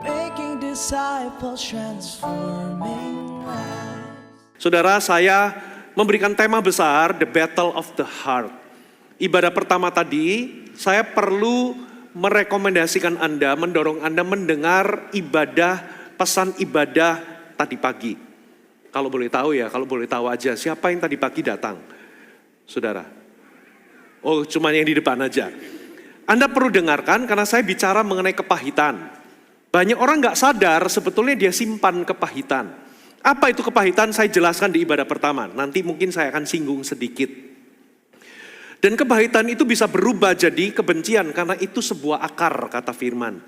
Making disciples, transforming lives. Saudara, saya memberikan tema besar, The Battle of the Heart. Ibadah pertama tadi, saya perlu merekomendasikan Anda, mendorong Anda mendengar pesan ibadah tadi pagi. Kalau boleh tahu ya, kalau boleh tahu aja, siapa yang tadi pagi datang? Saudara. Oh, cuma yang di depan aja. Anda perlu dengarkan karena saya bicara mengenai kepahitan. Banyak orang gak sadar sebetulnya dia simpan kepahitan. Apa itu kepahitan? Saya jelaskan di ibadah pertama. Nanti mungkin saya akan singgung sedikit. Dan kepahitan itu bisa berubah jadi kebencian karena itu sebuah akar, kata firman.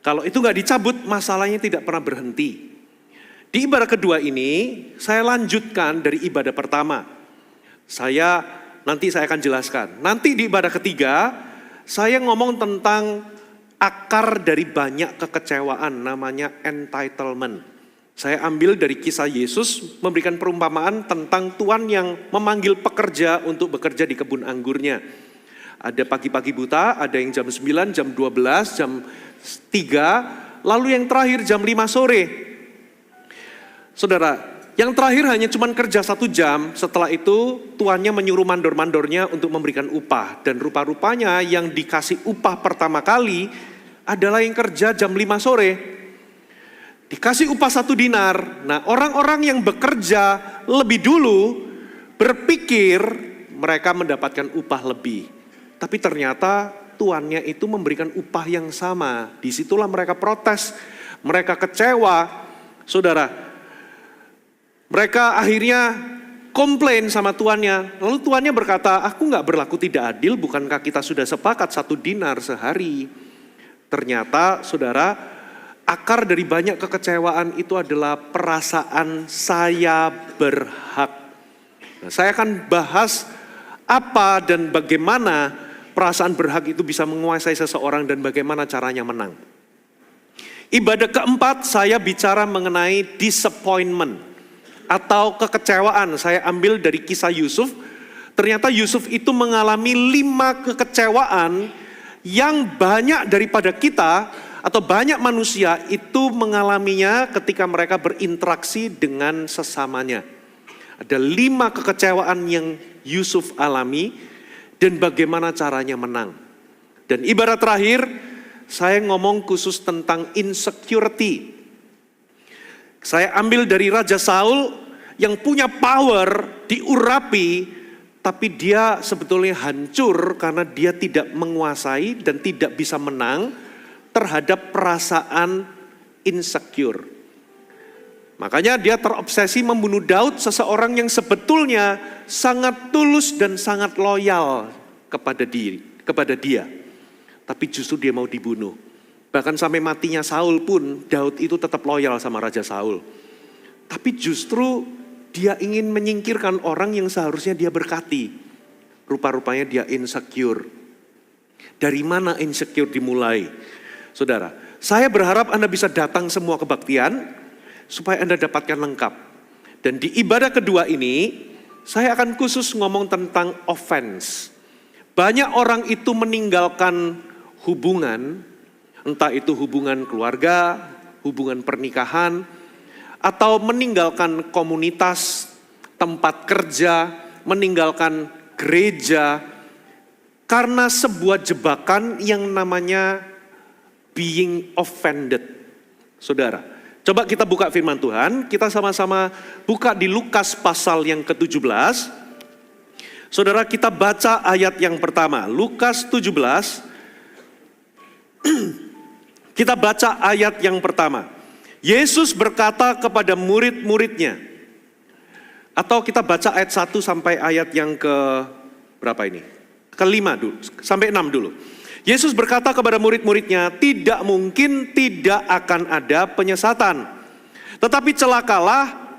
Kalau itu gak dicabut, masalahnya tidak pernah berhenti. Di ibadah kedua ini, saya lanjutkan dari ibadah pertama. Nanti saya akan jelaskan. Nanti di ibadah ketiga, saya ngomong tentang akar dari banyak kekecewaan, namanya entitlement. Saya ambil dari kisah Yesus memberikan perumpamaan tentang Tuhan yang memanggil pekerja untuk bekerja di kebun anggurnya. Ada pagi-pagi buta, ada yang jam 9, jam 12, jam 3, lalu yang terakhir jam 5 sore. Saudara, yang terakhir hanya cuma kerja 1 jam, setelah itu tuannya menyuruh mandor-mandornya untuk memberikan upah. Dan rupa-rupanya yang dikasih upah pertama kali adalah yang kerja jam 5 sore. Dikasih upah 1 dinar. Nah, orang-orang yang bekerja lebih dulu berpikir mereka mendapatkan upah lebih. Tapi ternyata tuannya itu memberikan upah yang sama. Disitulah mereka protes, mereka kecewa. Saudara, mereka akhirnya komplain sama tuannya. Lalu tuannya berkata, aku gak berlaku tidak adil, bukankah kita sudah sepakat 1 dinar sehari. Ternyata saudara, akar dari banyak kekecewaan itu adalah perasaan saya berhak. Nah, saya akan bahas apa dan bagaimana perasaan berhak itu bisa menguasai seseorang dan bagaimana caranya menang. Ibadah keempat saya bicara mengenai disappointment atau kekecewaan. Saya ambil dari kisah Yusuf. Ternyata Yusuf itu mengalami 5 kekecewaan yang banyak daripada kita atau banyak manusia itu mengalaminya ketika mereka berinteraksi dengan sesamanya. Ada 5 kekecewaan yang Yusuf alami dan bagaimana caranya menang. Dan ibarat terakhir, saya ngomong khusus tentang insecurity. Saya ambil dari Raja Saul yang punya power diurapi, tapi dia sebetulnya hancur karena dia tidak menguasai dan tidak bisa menang terhadap perasaan insecure. Makanya dia terobsesi membunuh Daud, seseorang yang sebetulnya sangat tulus dan sangat loyal kepada dia. Tapi justru dia mau dibunuh. Bahkan sampai matinya Saul pun, Daud itu tetap loyal sama Raja Saul. Tapi justru dia ingin menyingkirkan orang yang seharusnya dia berkati. Rupa-rupanya dia insecure. Dari mana insecure dimulai? Saudara, saya berharap Anda bisa datang semua kebaktian supaya Anda dapatkan lengkap. Dan di ibadah kedua ini, saya akan khusus ngomong tentang offense. Banyak orang itu meninggalkan hubungan, entah itu hubungan keluarga, hubungan pernikahan, atau meninggalkan komunitas, tempat kerja, meninggalkan gereja, karena sebuah jebakan yang namanya being offended. Saudara, coba kita buka firman Tuhan, kita sama-sama buka di Lukas pasal yang ke-17. Saudara, kita baca ayat yang pertama, Lukas 17. Kita baca ayat yang pertama. Yesus berkata kepada murid-muridnya, atau kita baca ayat 1 sampai ayat yang ke berapa ini? Ke-5 dulu, sampai 6 dulu. Yesus berkata kepada murid-muridnya, tidak mungkin tidak akan ada penyesatan. Tetapi celakalah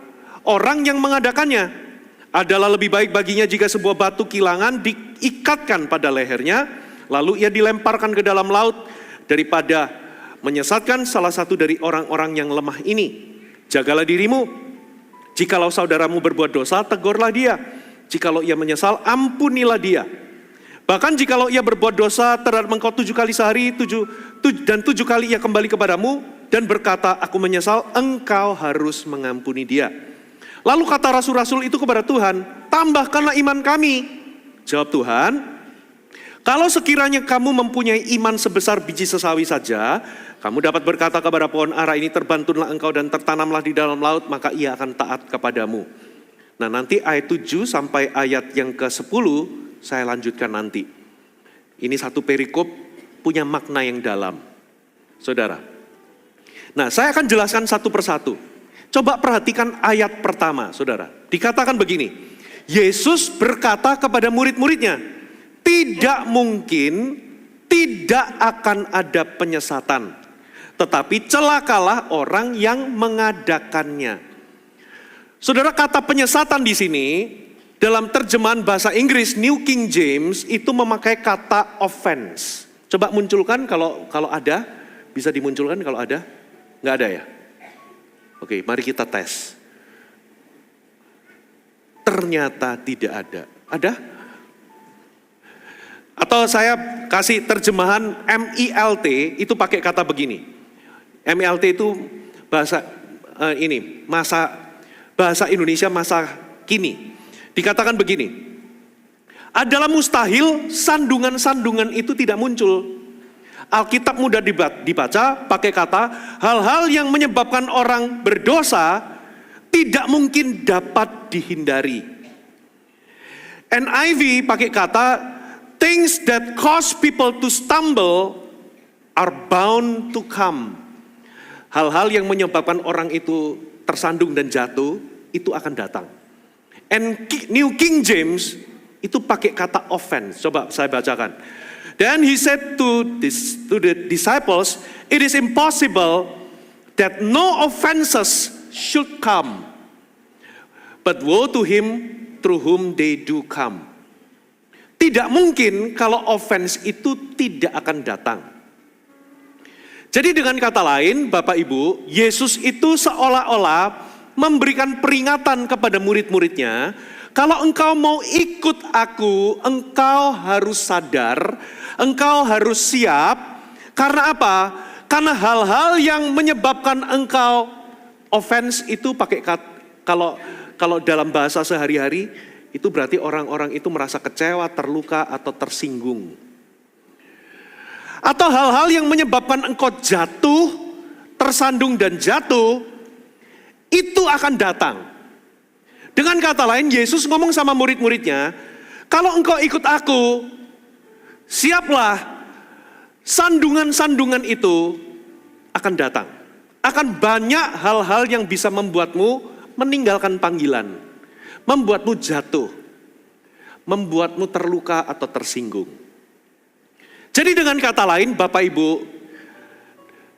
orang yang mengadakannya. Adalah lebih baik baginya jika sebuah batu kilangan diikatkan pada lehernya, lalu ia dilemparkan ke dalam laut, daripada menyesatkan salah satu dari orang-orang yang lemah ini. Jagalah dirimu. Jikalau saudaramu berbuat dosa, tegurlah dia. Jikalau ia menyesal, ampunilah dia. Bahkan jikalau ia berbuat dosa terhadap engkau 7 kali sehari, 7 kali ia kembali kepadamu dan berkata, aku menyesal, engkau harus mengampuni dia. Lalu kata rasul-rasul itu kepada Tuhan, tambahkanlah iman kami. Jawab Tuhan, kalau sekiranya kamu mempunyai iman sebesar biji sesawi saja, kamu dapat berkata kepada pohon ara ini, terbantunlah engkau dan tertanamlah di dalam laut, maka ia akan taat kepadamu. Nah, nanti ayat 7 sampai ayat yang ke-10 saya lanjutkan nanti. Ini satu perikop punya makna yang dalam, saudara. Nah, saya akan jelaskan satu persatu. Coba perhatikan ayat pertama, saudara. Dikatakan begini, Yesus berkata kepada murid-muridnya, tidak mungkin, tidak akan ada penyesatan. Tetapi celakalah orang yang mengadakannya. Saudara, kata penyesatan di sini dalam terjemahan bahasa Inggris New King James itu memakai kata offense. Coba munculkan kalau ada, bisa dimunculkan kalau ada? Nggak ada ya? Oke, mari kita tes. Ternyata tidak ada. Ada? Atau saya kasih terjemahan MILT itu pakai kata begini. MILT itu bahasa bahasa Indonesia masa kini. Dikatakan begini, adalah mustahil sandungan-sandungan itu tidak muncul. Alkitab mudah dibaca pakai kata, hal-hal yang menyebabkan orang berdosa tidak mungkin dapat dihindari. NIV pakai kata, things that cause people to stumble are bound to come. Hal-hal yang menyebabkan orang itu tersandung dan jatuh, itu akan datang. And New King James itu pakai kata offense. Coba saya bacakan. Then he said to the disciples, it is impossible that no offenses should come. But woe to him through whom they do come. Tidak mungkin kalau offense itu tidak akan datang. Jadi dengan kata lain, Bapak Ibu, Yesus itu seolah-olah memberikan peringatan kepada murid-muridnya, kalau engkau mau ikut aku, engkau harus sadar, engkau harus siap. Karena apa? Karena hal-hal yang menyebabkan engkau offense itu pakai kalau dalam bahasa sehari-hari itu berarti orang-orang itu merasa kecewa, terluka atau tersinggung. Atau hal-hal yang menyebabkan engkau jatuh, tersandung dan jatuh, itu akan datang. Dengan kata lain, Yesus ngomong sama murid-muridnya, kalau engkau ikut aku, siaplah, sandungan-sandungan itu akan datang. Akan banyak hal-hal yang bisa membuatmu meninggalkan panggilan, membuatmu jatuh, membuatmu terluka atau tersinggung. Jadi dengan kata lain, Bapak Ibu,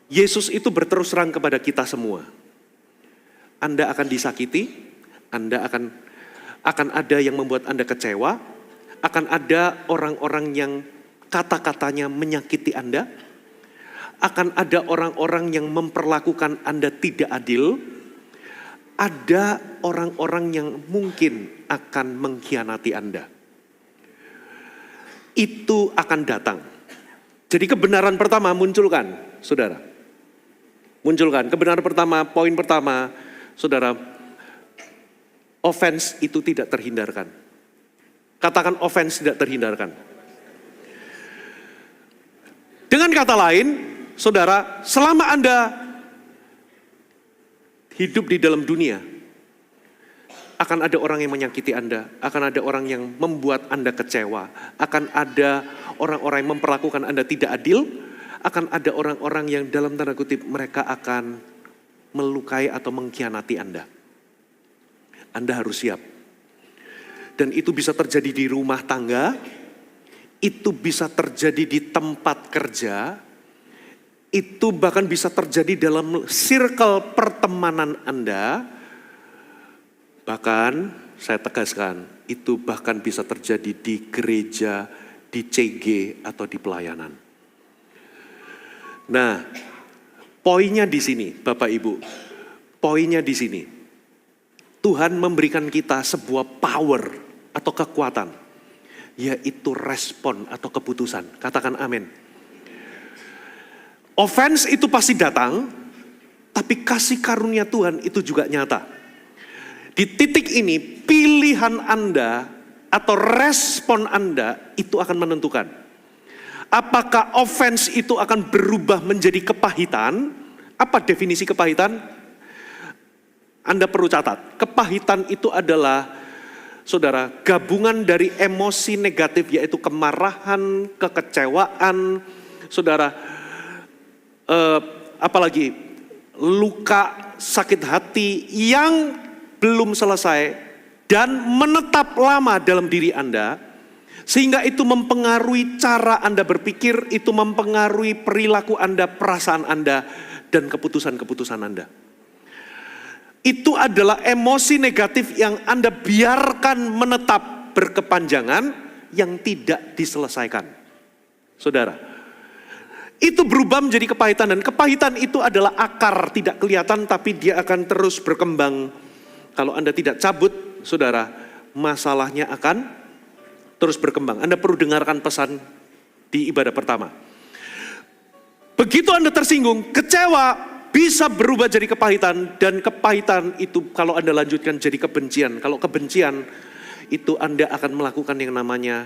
Yesus itu berterus terang kepada kita semua. Anda akan disakiti, Anda akan ada yang membuat Anda kecewa, akan ada orang-orang yang kata-katanya menyakiti Anda, akan ada orang-orang yang memperlakukan Anda tidak adil, ada orang-orang yang mungkin akan mengkhianati Anda. Itu akan datang. Jadi kebenaran pertama munculkan, saudara. Munculkan, kebenaran pertama, poin pertama, saudara, offense itu tidak terhindarkan. Katakan offense tidak terhindarkan. Dengan kata lain, saudara, selama Anda hidup di dalam dunia, akan ada orang yang menyakiti Anda, akan ada orang yang membuat Anda kecewa, akan ada orang-orang yang memperlakukan Anda tidak adil, akan ada orang-orang yang dalam tanda kutip mereka akan melukai atau mengkhianati Anda. Anda harus siap. Dan itu bisa terjadi di rumah tangga, itu bisa terjadi di tempat kerja, itu bahkan bisa terjadi dalam circle pertemanan Anda. Bahkan saya tegaskan, itu bahkan bisa terjadi di gereja, di CG atau di pelayanan. Nah, poinnya di sini, Bapak Ibu. Poinnya di sini. Tuhan memberikan kita sebuah power atau kekuatan. yaitu respon atau keputusan. Katakan amin. Offense itu pasti datang, tapi kasih karunia Tuhan itu juga nyata. Di titik ini pilihan Anda atau respon Anda itu akan menentukan. Apakah offense itu akan berubah menjadi kepahitan? Apa definisi kepahitan? Anda perlu catat, kepahitan itu adalah, saudara, gabungan dari emosi negatif yaitu kemarahan, kekecewaan, saudara, apalagi luka, sakit hati yang belum selesai dan menetap lama dalam diri Anda, sehingga itu mempengaruhi cara Anda berpikir, itu mempengaruhi perilaku Anda, perasaan Anda, dan keputusan-keputusan Anda. Itu adalah emosi negatif yang Anda biarkan menetap berkepanjangan yang tidak diselesaikan. Saudara, itu berubah menjadi kepahitan, dan kepahitan itu adalah akar, tidak kelihatan tapi dia akan terus berkembang. Kalau Anda tidak cabut, saudara, masalahnya akan terus berkembang. Anda perlu dengarkan pesan di ibadah pertama. Begitu Anda tersinggung, kecewa bisa berubah jadi kepahitan, dan kepahitan itu kalau Anda lanjutkan jadi kebencian. Kalau kebencian itu Anda akan melakukan yang namanya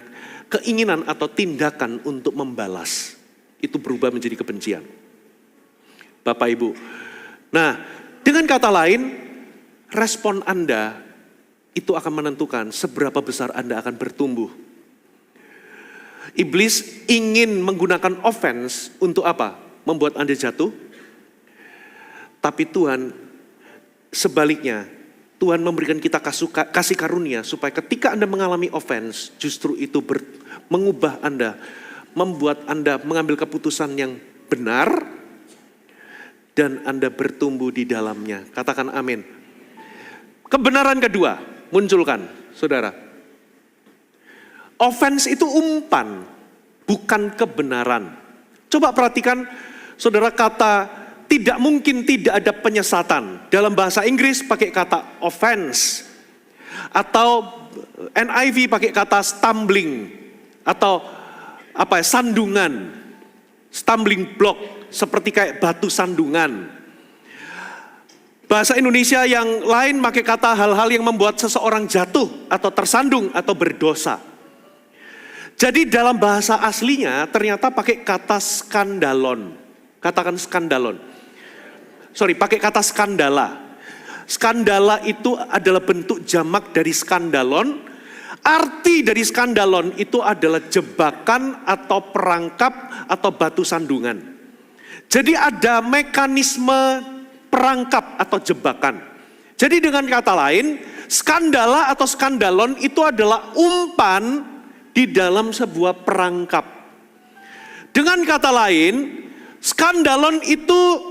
keinginan atau tindakan untuk membalas. Itu berubah menjadi kebencian. Bapak Ibu. Nah, dengan kata lain, respon Anda itu akan menentukan seberapa besar Anda akan bertumbuh. Iblis ingin menggunakan offense untuk apa? Membuat Anda jatuh. Tapi Tuhan sebaliknya, Tuhan memberikan kita kasih karunia supaya ketika Anda mengalami offense, justru itu mengubah Anda, membuat Anda mengambil keputusan yang benar, dan Anda bertumbuh di dalamnya. Katakan amin. Kebenaran kedua, munculkan, saudara. Offense itu umpan, bukan kebenaran. Coba perhatikan, saudara, kata tidak mungkin tidak ada penyesatan. Dalam bahasa Inggris pakai kata offense. Atau NIV pakai kata stumbling. Atau sandungan. Stumbling block. Seperti kayak batu sandungan. Bahasa Indonesia yang lain pakai kata hal-hal yang membuat seseorang jatuh. Atau tersandung atau berdosa. Jadi dalam bahasa aslinya ternyata pakai kata skandalon. Katakan skandalon. Pakai kata skandala. Skandala itu adalah bentuk jamak dari skandalon. Arti dari skandalon itu adalah jebakan atau perangkap atau batu sandungan. Jadi ada mekanisme perangkap atau jebakan. Jadi dengan kata lain, skandala atau skandalon itu adalah umpan di dalam sebuah perangkap. Dengan kata lain, skandalon itu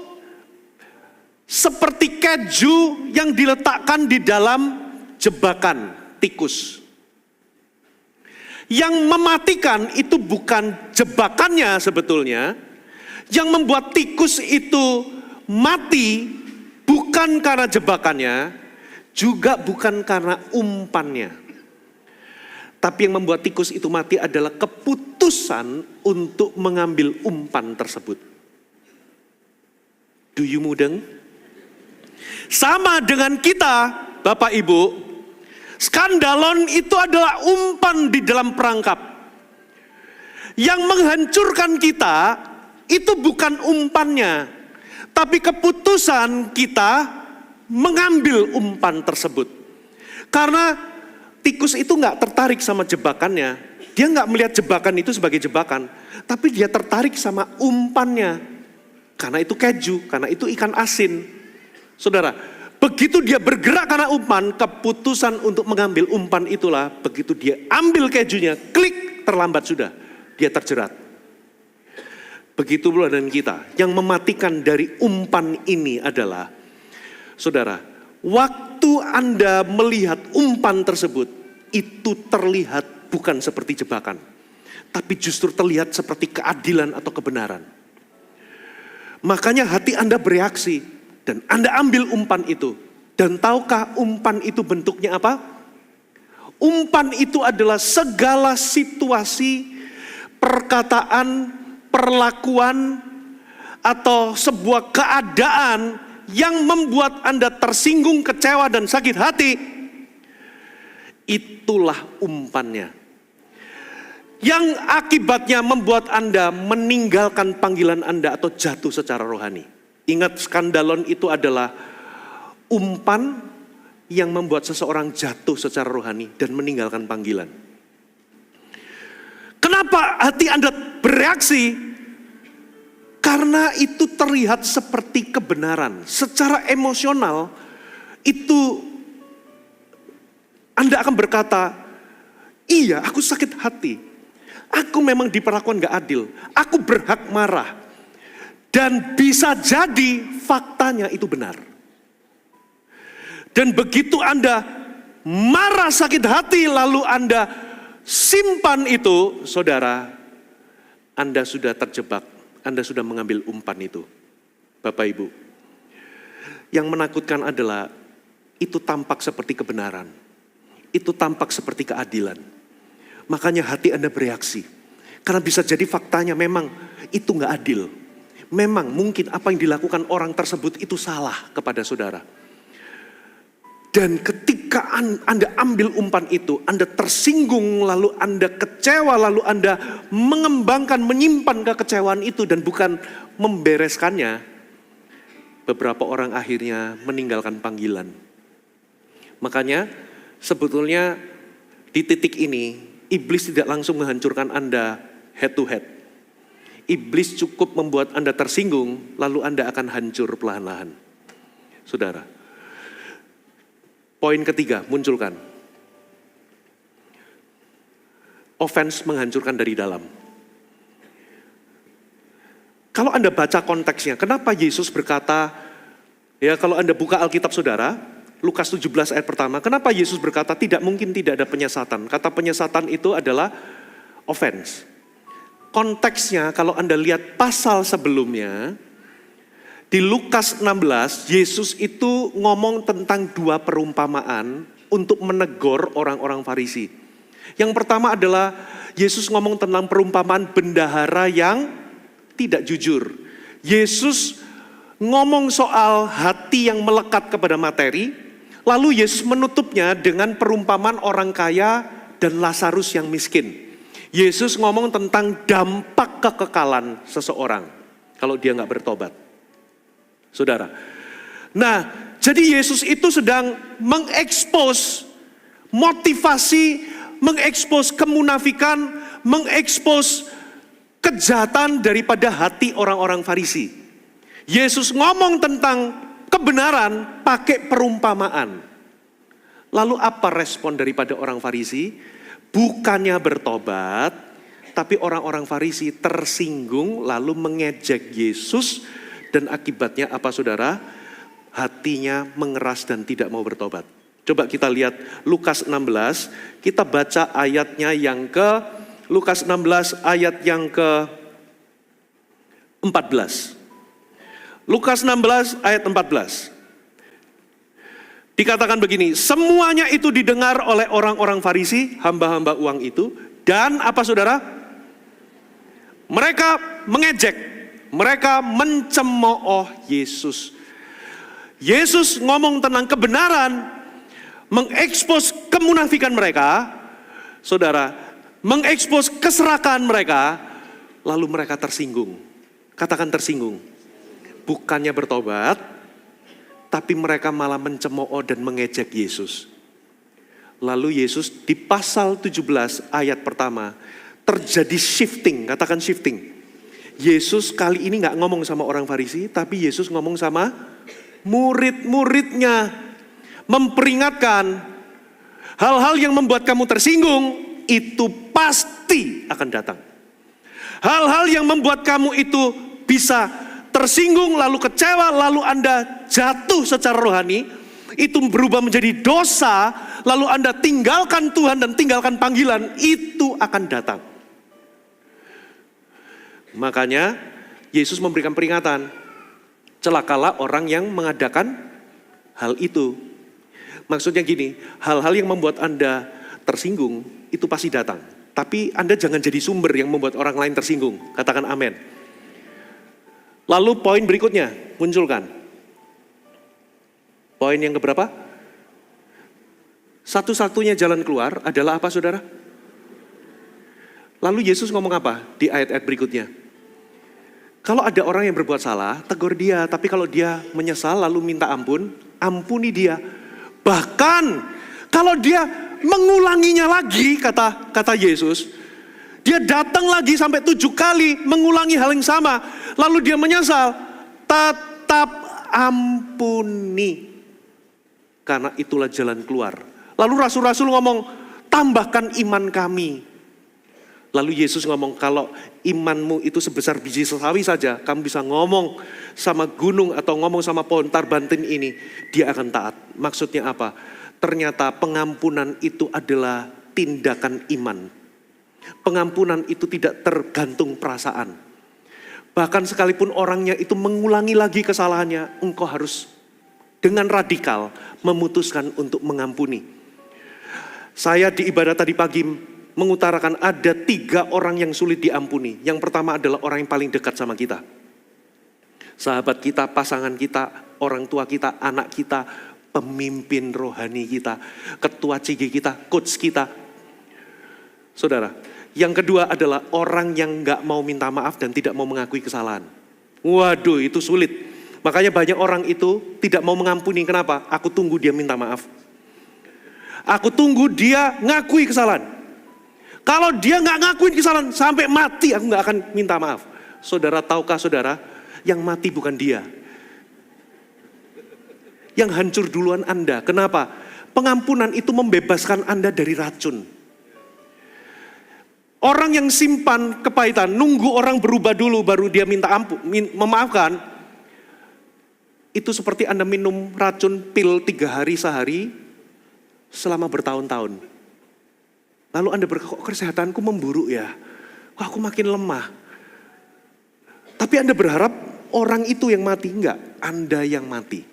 seperti keju yang diletakkan di dalam jebakan tikus. Yang mematikan itu bukan jebakannya sebetulnya. Yang membuat tikus itu mati bukan karena jebakannya, juga bukan karena umpannya. Tapi yang membuat tikus itu mati adalah keputusan untuk mengambil umpan tersebut. Do you mudeng? Sama dengan kita, Bapak Ibu, skandalon itu adalah umpan di dalam perangkap. Yang menghancurkan kita itu bukan umpannya, tapi keputusan kita mengambil umpan tersebut. Karena tikus itu gak tertarik sama jebakannya, dia gak melihat jebakan itu sebagai jebakan, tapi dia tertarik sama umpannya. Karena itu keju, karena itu ikan asin. Saudara, begitu dia bergerak karena umpan, keputusan untuk mengambil umpan itulah, begitu dia ambil kejunya, klik, terlambat sudah, dia terjerat. Begitu pula dengan kita, yang mematikan dari umpan ini adalah, saudara, waktu Anda melihat umpan tersebut, itu terlihat bukan seperti jebakan, tapi justru terlihat seperti keadilan atau kebenaran. Makanya hati Anda bereaksi, dan Anda ambil umpan itu. Dan tahukah umpan itu bentuknya apa? Umpan itu adalah segala situasi, perkataan, perlakuan, atau sebuah keadaan yang membuat Anda tersinggung, kecewa, dan sakit hati. Itulah umpannya. Yang akibatnya membuat Anda meninggalkan panggilan Anda atau jatuh secara rohani. Ingat, skandalon itu adalah umpan yang membuat seseorang jatuh secara rohani dan meninggalkan panggilan. Kenapa hati Anda bereaksi? Karena itu terlihat seperti kebenaran. Secara emosional itu Anda akan berkata, iya, aku sakit hati. Aku memang diperlakukan gak adil. Aku berhak marah. Dan bisa jadi faktanya itu benar. Dan begitu Anda marah, sakit hati, lalu Anda simpan itu, saudara, Anda sudah terjebak. Anda sudah mengambil umpan itu. Bapak Ibu, yang menakutkan adalah itu tampak seperti kebenaran. Itu tampak seperti keadilan. Makanya hati Anda bereaksi. Karena bisa jadi faktanya memang itu gak adil. Memang mungkin apa yang dilakukan orang tersebut itu salah kepada saudara. Dan ketika Anda ambil umpan itu, Anda tersinggung, lalu Anda kecewa, lalu Anda mengembangkan, menyimpan kekecewaan itu dan bukan membereskannya, beberapa orang akhirnya meninggalkan panggilan. Makanya sebetulnya di titik ini, iblis tidak langsung menghancurkan Anda head to head. Iblis cukup membuat Anda tersinggung, lalu Anda akan hancur perlahan-lahan. Saudara. Poin ketiga, munculkan. Offense menghancurkan dari dalam. Kalau Anda baca konteksnya, kenapa Yesus berkata, ya kalau Anda buka Alkitab saudara, Lukas 17 ayat pertama, kenapa Yesus berkata tidak mungkin tidak ada penyesatan? Kata penyesatan itu adalah offense. Konteksnya kalau Anda lihat pasal sebelumnya, di Lukas 16, Yesus itu ngomong tentang dua perumpamaan untuk menegur orang-orang Farisi. Yang pertama adalah Yesus ngomong tentang perumpamaan bendahara yang tidak jujur. Yesus ngomong soal hati yang melekat kepada materi, lalu Yesus menutupnya dengan perumpamaan orang kaya dan Lazarus yang miskin. Yesus ngomong tentang dampak kekekalan seseorang kalau dia nggak bertobat. Saudara, nah jadi Yesus itu sedang mengekspos motivasi, mengekspos kemunafikan, mengekspos kejahatan daripada hati orang-orang Farisi. Yesus ngomong tentang kebenaran pakai perumpamaan. Lalu apa respon daripada orang Farisi? Bukannya bertobat, tapi orang-orang Farisi tersinggung lalu mengejek Yesus. Dan akibatnya apa saudara? Hatinya mengeras dan tidak mau bertobat. Coba kita lihat Lukas 16. Kita baca ayatnya yang ke Lukas 16 ayat yang ke 14. Lukas 16 ayat 14. Dikatakan begini, semuanya itu didengar oleh orang-orang Farisi, hamba-hamba uang itu. Dan apa saudara? Mereka mengejek. Mereka mencemooh Yesus. Yesus ngomong tentang kebenaran, mengekspos kemunafikan mereka, saudara, mengekspos keserakahan mereka, lalu mereka tersinggung. Katakan tersinggung. Bukannya bertobat, tapi mereka malah mencemooh dan mengejek Yesus. Lalu Yesus di pasal 17 ayat pertama, terjadi shifting, katakan shifting. Yesus kali ini gak ngomong sama orang Farisi, tapi Yesus ngomong sama murid-muridnya. Memperingatkan, hal-hal yang membuat kamu tersinggung, itu pasti akan datang. Hal-hal yang membuat kamu itu bisa tersinggung, lalu kecewa, lalu Anda jatuh secara rohani, itu berubah menjadi dosa, lalu Anda tinggalkan Tuhan dan tinggalkan panggilan, itu akan datang. Makanya Yesus memberikan peringatan, celakalah orang yang mengadakan hal itu. Maksudnya gini, hal-hal yang membuat Anda tersinggung, itu pasti datang. Tapi Anda jangan jadi sumber yang membuat orang lain tersinggung. Katakan amin. Lalu poin berikutnya, munculkan. Poin yang keberapa? Satu-satunya jalan keluar adalah apa, saudara? Lalu Yesus ngomong apa di ayat-ayat berikutnya? Kalau ada orang yang berbuat salah, tegur dia. Tapi kalau dia menyesal lalu minta ampun, ampuni dia. Bahkan kalau dia mengulanginya lagi, kata Yesus, dia datang lagi sampai 7 kali mengulangi hal yang sama. Lalu dia menyesal, tetap ampuni. Karena itulah jalan keluar. Lalu rasul-rasul ngomong, tambahkan iman kami. Lalu Yesus ngomong, kalau imanmu itu sebesar biji sawi saja, kamu bisa ngomong sama gunung atau ngomong sama pohon tarbantin ini, dia akan taat. Maksudnya apa? Ternyata pengampunan itu adalah tindakan iman. Pengampunan itu tidak tergantung perasaan. Bahkan sekalipun orangnya itu mengulangi lagi kesalahannya, engkau harus dengan radikal memutuskan untuk mengampuni. Saya di ibadah tadi pagi mengutarakan ada 3 orang yang sulit diampuni. Yang pertama adalah orang yang paling dekat sama kita. Sahabat kita, pasangan kita, orang tua kita, anak kita, pemimpin rohani kita, ketua CG kita, coach kita. Saudara, yang kedua adalah orang yang gak mau minta maaf dan tidak mau mengakui kesalahan. Waduh, itu sulit. Makanya banyak orang itu tidak mau mengampuni. Kenapa? Aku tunggu dia minta maaf. Aku tunggu dia ngakui kesalahan. Kalau dia nggak ngakuin kesalahan sampai mati, aku nggak akan minta maaf. Saudara, tahukah saudara, yang mati bukan dia. Yang hancur duluan Anda. Kenapa? Pengampunan itu membebaskan Anda dari racun. Orang yang simpan kepahitan, nunggu orang berubah dulu baru dia minta ampun, memaafkan. Itu seperti Anda minum racun pil 3 hari sehari selama bertahun-tahun. Lalu Anda berkata, kok kesehatanku memburuk ya? Kok aku makin lemah? Tapi Anda berharap orang itu yang mati? Enggak, Anda yang mati.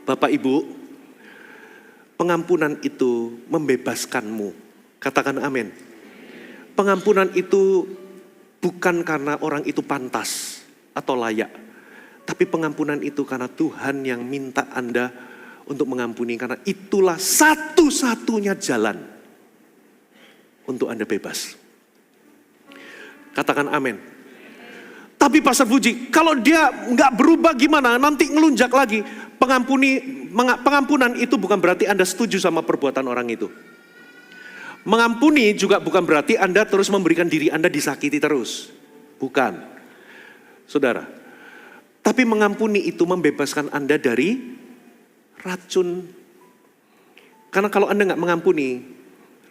Bapak Ibu, pengampunan itu membebaskanmu. Katakan amin. Pengampunan itu bukan karena orang itu pantas atau layak. Tapi pengampunan itu karena Tuhan yang minta Anda untuk mengampuni. Karena itulah satu-satunya jalan untuk Anda bebas. Katakan amin. Tapi Pastor Puji, kalau dia nggak berubah gimana? Nanti ngelunjak lagi. Pengampunan itu bukan berarti Anda setuju sama perbuatan orang itu. Mengampuni juga bukan berarti Anda terus memberikan diri Anda disakiti terus. Bukan. Saudara. Tapi mengampuni itu membebaskan Anda dari racun. Karena kalau Anda nggak mengampuni,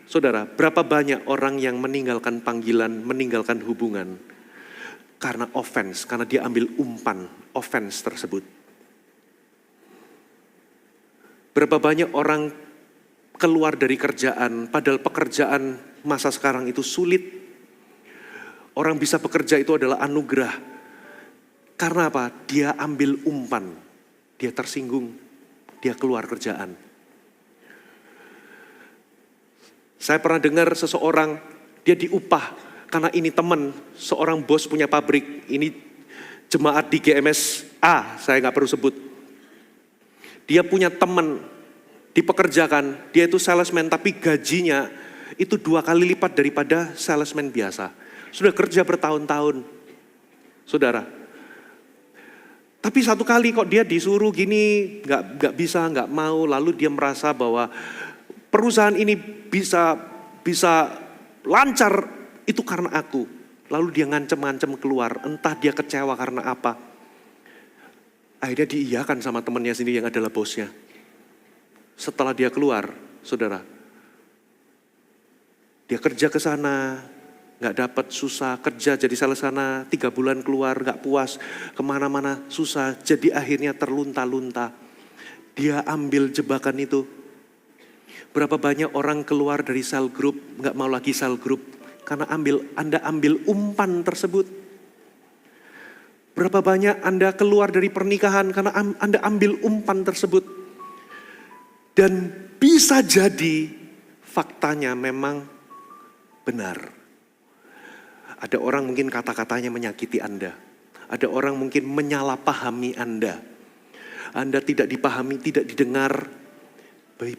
saudara, berapa banyak orang yang meninggalkan panggilan, meninggalkan hubungan karena offense, karena dia ambil umpan offense tersebut. Berapa banyak orang keluar dari kerjaan, padahal pekerjaan masa sekarang itu sulit. Orang bisa bekerja itu adalah anugerah. Karena apa? Dia ambil umpan, dia tersinggung, dia keluar kerjaan. Saya pernah dengar seseorang, dia diupah karena ini teman, seorang bos punya pabrik, ini jemaat di GMS A, saya gak perlu sebut. Dia punya teman, dipekerjakan, dia itu salesman tapi gajinya itu 2 kali lipat daripada salesman biasa. Sudah kerja bertahun-tahun, saudara. Tapi satu kali kok dia disuruh gini, gak bisa, gak mau, lalu dia merasa bahwa perusahaan ini bisa lancar itu karena aku. Lalu dia ngancem-ngancem keluar, entah dia kecewa karena apa. Akhirnya diiyakan sama temannya sendiri yang adalah bosnya. Setelah dia keluar, saudara, dia kerja ke sana, nggak dapat, susah, kerja jadi sales sana, 3 bulan keluar, nggak puas, kemana-mana susah, jadi akhirnya terlunta-lunta. Dia ambil jebakan itu. Berapa banyak orang keluar dari sel group, nggak mau lagi sel group, karena Anda ambil umpan tersebut. Berapa banyak Anda keluar dari pernikahan karena Anda ambil umpan tersebut. Dan bisa jadi faktanya memang benar. Ada orang mungkin kata-katanya menyakiti Anda. Ada orang mungkin menyalahpahami Anda. Anda tidak dipahami, tidak didengar.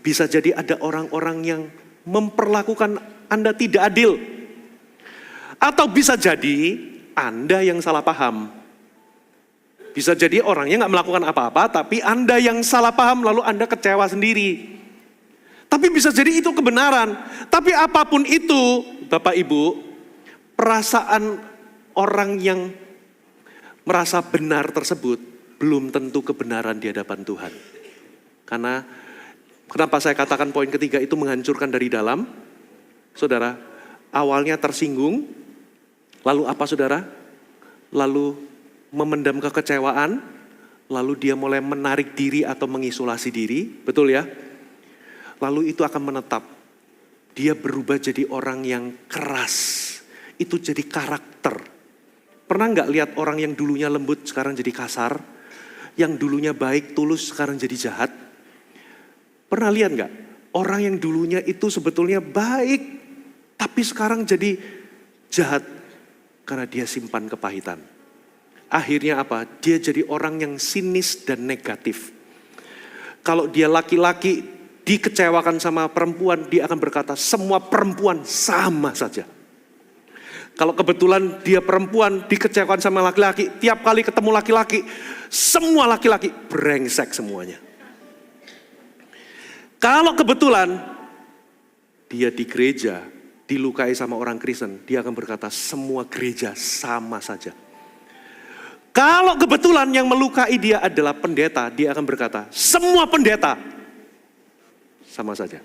Bisa jadi ada orang-orang yang memperlakukan Anda tidak adil. Atau bisa jadi Anda yang salah paham. Bisa jadi orangnya nggak melakukan apa-apa, tapi Anda yang salah paham lalu Anda kecewa sendiri. Tapi bisa jadi itu kebenaran. Tapi apapun itu, Bapak Ibu, perasaan orang yang merasa benar tersebut belum tentu kebenaran di hadapan Tuhan. Karena kenapa saya katakan poin ketiga itu menghancurkan dari dalam? Saudara, awalnya tersinggung, lalu apa saudara? Lalu memendam kekecewaan, lalu dia mulai menarik diri atau mengisolasi diri, betul ya? Lalu itu akan menetap. Dia berubah jadi orang yang keras. Itu jadi karakter. Pernah nggak lihat orang yang dulunya lembut sekarang jadi kasar? Yang dulunya baik, tulus sekarang jadi jahat? Pernah lihat nggak? Orang yang dulunya itu sebetulnya baik, tapi sekarang jadi jahat karena dia simpan kepahitan. Akhirnya apa? Dia jadi orang yang sinis dan negatif. Kalau dia laki-laki dikecewakan sama perempuan, dia akan berkata semua perempuan sama saja. Kalau kebetulan dia perempuan dikecewakan sama laki-laki, tiap kali ketemu laki-laki, semua laki-laki brengsek semuanya. Kalau kebetulan dia di gereja, dilukai sama orang Kristen, dia akan berkata semua gereja sama saja. Kalau kebetulan yang melukai dia adalah pendeta, dia akan berkata, semua pendeta sama saja.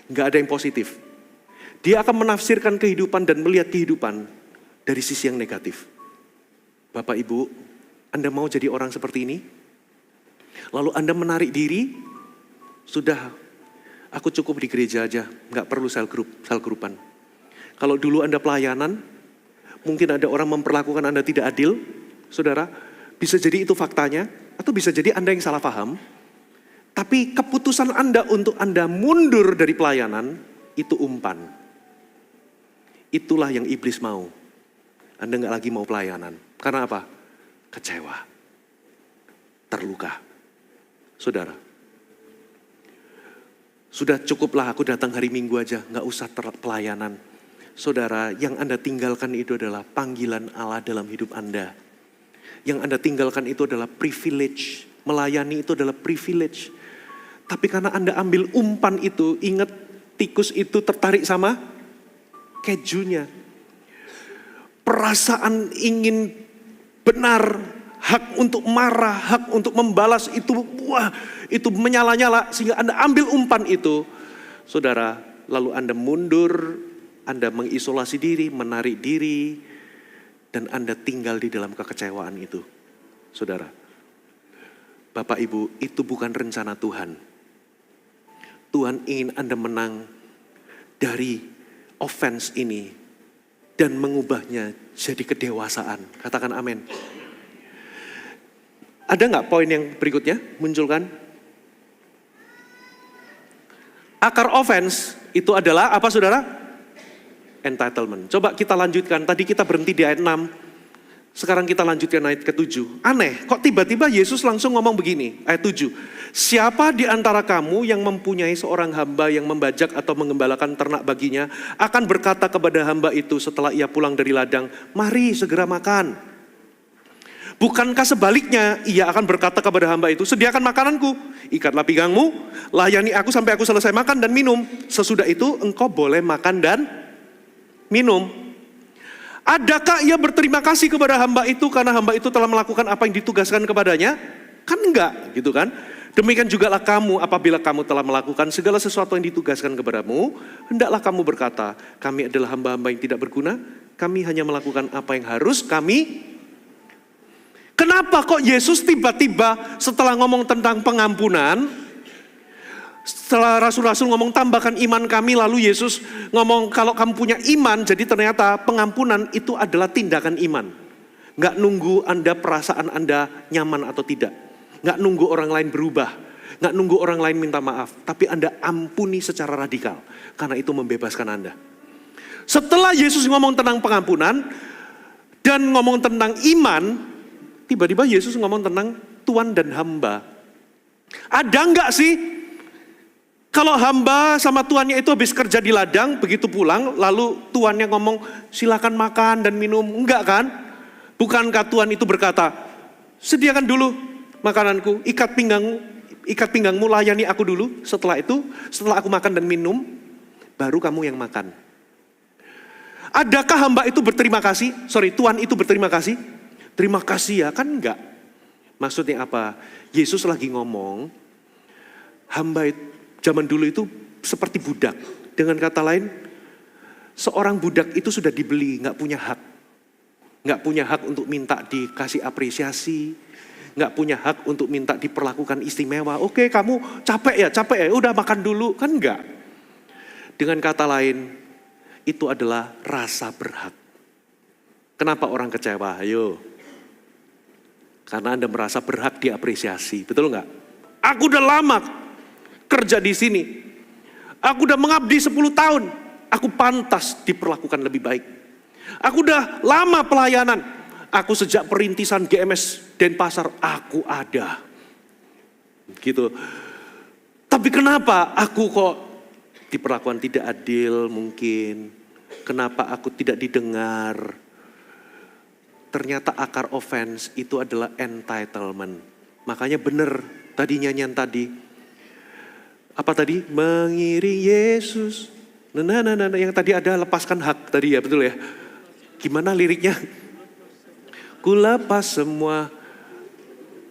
Nggak ada yang positif. Dia akan menafsirkan kehidupan dan melihat kehidupan dari sisi yang negatif. Bapak Ibu, Anda mau jadi orang seperti ini? Lalu Anda menarik diri, sudah aku cukup di gereja aja, nggak perlu sel grupan. Kalau dulu Anda pelayanan, mungkin ada orang memperlakukan Anda tidak adil, saudara, bisa jadi itu faktanya, atau bisa jadi Anda yang salah paham. Tapi keputusan Anda untuk Anda mundur dari pelayanan, itu umpan. Itulah yang iblis mau. Anda nggak lagi mau pelayanan. Karena apa? Kecewa. Terluka. Saudara, sudah cukuplah aku datang hari Minggu aja, nggak usah pelayanan. Saudara, yang Anda tinggalkan itu adalah panggilan Allah dalam hidup Anda. Yang Anda tinggalkan itu adalah privilege. Melayani itu adalah privilege. Tapi karena Anda ambil umpan itu, ingat tikus itu tertarik sama kejunya. Perasaan ingin benar, hak untuk marah, hak untuk membalas itu, wah, itu menyala-nyala. Sehingga Anda ambil umpan itu, saudara, lalu Anda mundur, Anda mengisolasi diri, menarik diri, dan Anda tinggal di dalam kekecewaan itu. Saudara, Bapak Ibu, itu bukan rencana Tuhan. Tuhan ingin Anda menang dari offense ini dan mengubahnya jadi kedewasaan. Katakan amin. Ada nggak poin yang berikutnya munculkan? Akar offense itu adalah apa saudara? Entitlement. Coba kita lanjutkan. Tadi kita berhenti di ayat 6. Sekarang kita lanjutkan ayat ke-7. Aneh, kok tiba-tiba Yesus langsung ngomong begini, ayat 7. Siapa di antara kamu yang mempunyai seorang hamba yang membajak atau mengembalakan ternak baginya, akan berkata kepada hamba itu setelah ia pulang dari ladang, mari segera makan. Bukankah sebaliknya, ia akan berkata kepada hamba itu, sediakan makananku, ikatlah pinggangmu, layani aku sampai aku selesai makan dan minum. Sesudah itu engkau boleh makan dan minum. Adakah ia berterima kasih kepada hamba itu karena hamba itu telah melakukan apa yang ditugaskan kepadanya? Kan enggak, gitu kan? Demikian jugalah kamu apabila kamu telah melakukan segala sesuatu yang ditugaskan kepadamu, hendaklah kamu berkata, kami adalah hamba-hamba yang tidak berguna, kami hanya melakukan apa yang harus kami. Kenapa kok Yesus tiba-tiba setelah ngomong tentang pengampunan, setelah rasul-rasul ngomong tambahkan iman kami, lalu Yesus ngomong kalau kamu punya iman, jadi ternyata pengampunan itu adalah tindakan iman. Nggak nunggu Anda perasaan Anda nyaman atau tidak. Nggak nunggu orang lain berubah. Nggak nunggu orang lain minta maaf, tapi Anda ampuni secara radikal. Karena itu membebaskan Anda. Setelah Yesus ngomong tentang pengampunan dan ngomong tentang iman, tiba-tiba Yesus ngomong tentang tuan dan hamba. Ada nggak sih kalau hamba sama tuannya itu habis kerja di ladang, begitu pulang, lalu tuannya ngomong silakan makan dan minum? Enggak kan? Bukankah tuan itu berkata, sediakan dulu makananku, ikat pinggangmu, layani aku dulu. Setelah itu, setelah aku makan dan minum, baru kamu yang makan. Adakah hamba itu berterima kasih? Tuan itu berterima kasih? Terima kasih ya, kan enggak. Maksudnya apa? Yesus lagi ngomong, hamba zaman dulu itu seperti budak. Dengan kata lain, seorang budak itu sudah dibeli, nggak punya hak. Nggak punya hak untuk minta dikasih apresiasi, nggak punya hak untuk minta diperlakukan istimewa. Oke, kamu capek ya, udah makan dulu, kan enggak. Dengan kata lain, itu adalah rasa berhak. Kenapa orang kecewa? Ayo. Karena Anda merasa berhak diapresiasi, betul nggak? Aku udah lama kerja di sini. Aku udah mengabdi 10 tahun. Aku pantas diperlakukan lebih baik. Aku udah lama pelayanan. Aku sejak perintisan GMS Denpasar, aku ada. Gitu. Tapi kenapa aku kok diperlakukan tidak adil mungkin? Kenapa aku tidak didengar? Ternyata akar offense itu adalah entitlement. Makanya benar tadi nyanyian tadi. Apa tadi? Mengiring Yesus. Yang tadi ada lepaskan hak tadi ya, betul ya? Gimana liriknya? Ku lepas semua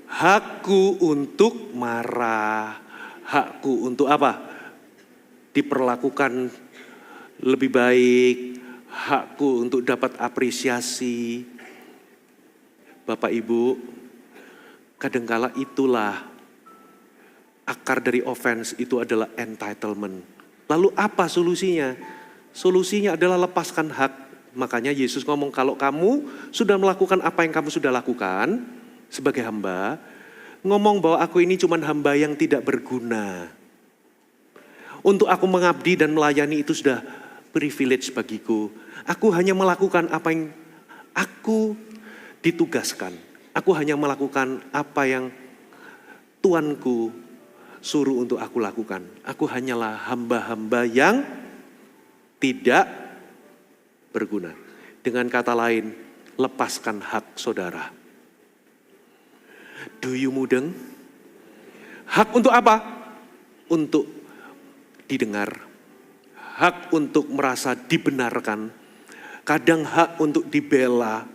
hakku untuk marah. Hakku untuk apa? Diperlakukan lebih baik. Hakku untuk dapat apresiasi. Bapak Ibu, kadangkala itulah akar dari offense itu adalah entitlement. Lalu apa solusinya? Solusinya adalah lepaskan hak. Makanya Yesus ngomong kalau kamu sudah melakukan apa yang kamu sudah lakukan sebagai hamba, ngomong bahwa aku ini cuma hamba yang tidak berguna. Untuk aku mengabdi dan melayani itu sudah privilege bagiku. Aku hanya melakukan apa yang aku ditugaskan. Aku hanya melakukan apa yang Tuanku suruh untuk aku lakukan. Aku hanyalah hamba-hamba yang tidak berguna. Dengan kata lain, lepaskan hak saudara. Do you mudeng? Hak untuk apa? Untuk didengar. Hak untuk merasa dibenarkan. Kadang hak untuk dibela.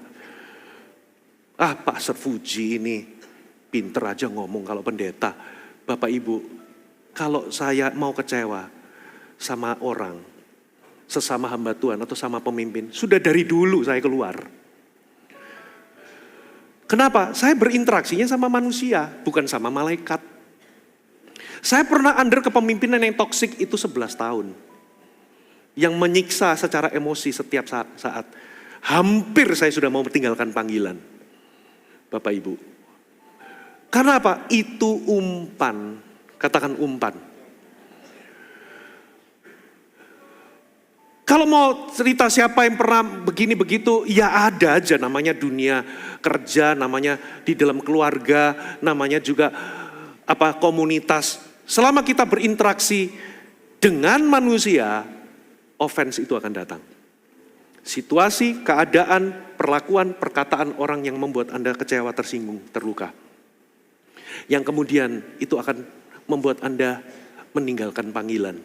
Pak Serfuji ini pinter aja ngomong kalau pendeta. Bapak Ibu, kalau saya mau kecewa sama orang, sesama hamba Tuhan atau sama pemimpin, sudah dari dulu saya keluar. Kenapa? Saya berinteraksinya sama manusia, bukan sama malaikat. Saya pernah under kepemimpinan yang toksik itu 11 tahun. Yang menyiksa secara emosi setiap saat. Hampir saya sudah mau tinggalkan panggilan. Bapak Ibu. Karena apa? Itu umpan. Katakan umpan. Kalau mau cerita siapa yang pernah begini begitu, ya ada aja namanya dunia kerja, namanya di dalam keluarga, namanya juga komunitas. Selama kita berinteraksi dengan manusia, offense itu akan datang. Situasi, keadaan, perlakuan, perkataan orang yang membuat Anda kecewa, tersinggung, terluka. Yang kemudian itu akan membuat Anda meninggalkan panggilan.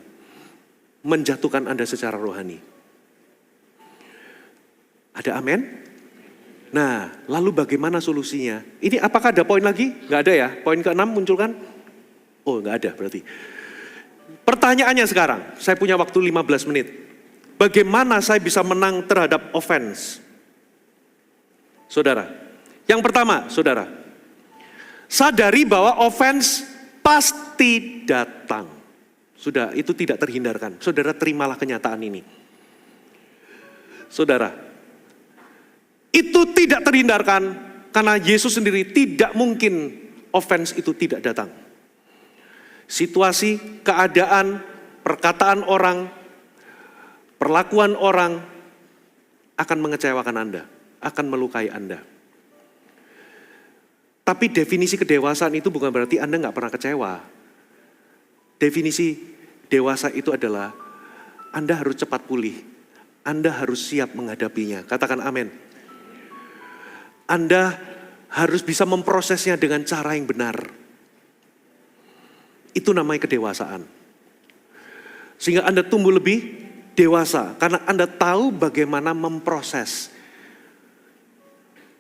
Menjatuhkan Anda secara rohani. Ada amin? Nah, lalu bagaimana solusinya? Ini apakah ada poin lagi? Nggak ada ya? Poin ke-6 munculkan? Oh, nggak ada berarti. Pertanyaannya sekarang, saya punya waktu 15 menit. Bagaimana saya bisa menang terhadap offense? Saudara, yang pertama, saudara, sadari bahwa offense pasti datang. Sudah, itu tidak terhindarkan. Saudara, terimalah kenyataan ini. Saudara, itu tidak terhindarkan karena Yesus sendiri tidak mungkin offense itu tidak datang. Situasi, keadaan, perkataan orang, perlakuan orang akan mengecewakan Anda, akan melukai Anda. Tapi definisi kedewasaan itu bukan berarti Anda nggak pernah kecewa. Definisi dewasa itu adalah Anda harus cepat pulih. Anda harus siap menghadapinya. Katakan amin. Anda harus bisa memprosesnya dengan cara yang benar. Itu namanya kedewasaan. Sehingga Anda tumbuh lebih dewasa. Karena Anda tahu bagaimana memproses.